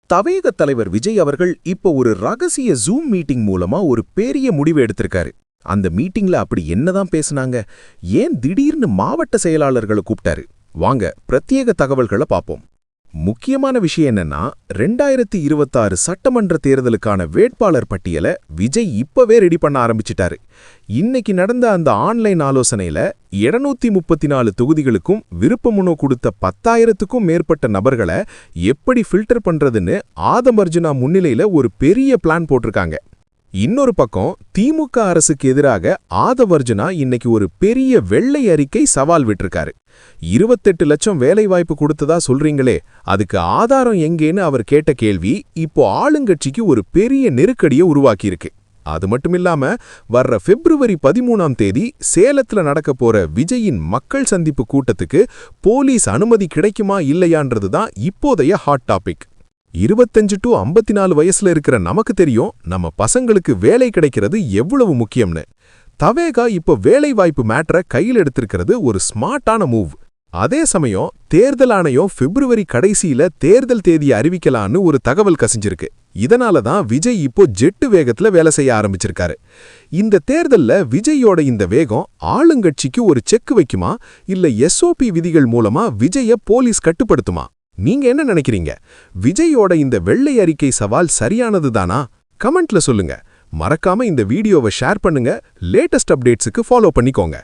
தவேக தலைவர் விஜய் அவர்கள் இப்போ ஒரு ரகசிய ஜூம் மீட்டிங் மூலமா ஒரு பெரிய முடிவு எடுத்திருக்காரு. அந்த மீட்டிங்ல அப்படி என்னதான் பேசுனாங்க? ஏன் திடீர்னு மாவட்ட செயலாளர்களை கூப்பிட்டாரு? வாங்க பிரத்யேக தகவல்களை பாப்போம். முக்கியமான விஷயம் என்னன்னா 2026 சட்டமன்ற தேர்தலுக்கான வேட்பாளர் பட்டியலை விஜய் இப்பவே ரெடி பண்ண ஆரம்பிச்சிட்டாரு. இன்னைக்கு நடந்த அந்த ஆன்லைன் ஆலோசனையில 734 தொகுதிகளுக்கும் விருப்பமனு கொடுத்த 10,000க்கும் மேற்பட்ட நபர்களை எப்படி ஃபில்டர் பண்றதுன்னு ஆதமர்ஜுனா முன்னிலையில ஒரு பெரிய பிளான் போட்டிருக்காங்க. இன்னொரு பக்கம் திமுக அரசுக்கு எதிராக ஆதவர்ஜுனா இன்னைக்கு ஒரு பெரிய வெள்ளை அறிக்கை சவால் விட்டிருக்காரு. 28 லட்சம் வேலைவாய்ப்பு கொடுத்ததா சொல்றீங்களே, அதுக்கு ஆதாரம் எங்கேன்னு அவர் கேட்ட கேள்வி இப்போ ஆளுங்கட்சிக்கு ஒரு பெரிய நெருக்கடியை உருவாக்கியிருக்கு. அது மட்டுமில்லாம வர்ற பிப்ரவரி 13ஆம் தேதி சேலத்துல நடக்க போற விஜயின் மக்கள் சந்திப்பு கூட்டத்துக்கு போலீஸ் அனுமதி கிடைக்குமா இல்லையான்றதுதான் இப்போதைய ஹாட் டாபிக். 25 to 54 வயசுல இருக்கிற நமக்கு தெரியும் நம்ம பசங்களுக்கு வேலை கிடைக்கிறது எவ்வளவு முக்கியம்னு. தவேகா இப்போ வேலை வாய்ப்பு மேட்டரை கையில் எடுத்திருக்கிறது ஒரு ஸ்மார்ட்டான மூவ். அதே சமயம் தேர்தல் ஆணையம் பிப்ரவரி கடைசியில தேர்தல் தேதியை அறிவிக்கலான்னு ஒரு தகவல் கசிஞ்சிருக்கு. இதனால தான் விஜய் இப்போ ஜெட்டு வேகத்துல வேலை செய்ய ஆரம்பிச்சிருக்காரு. இந்த தேர்தல்ல விஜயோட இந்த வேகம் ஆளுங்கட்சிக்கு ஒரு செக் வைக்குமா இல்ல எஸ்ஓபி விதிகள் மூலமா விஜய போலீஸ் கட்டுப்படுத்துமா? நீங்க என்ன நினைக்கிறீங்க? விஜயோட இந்த வெள்ளை அறிக்கை சவால் சரியானதுதானா? கமெண்ட்ல சொல்லுங்க. மறக்காம இந்த வீடியோவை ஷேர் பண்ணுங்க. லேட்டஸ்ட் அப்டேட்ஸுக்கு ஃபாலோ பண்ணிக்கோங்க.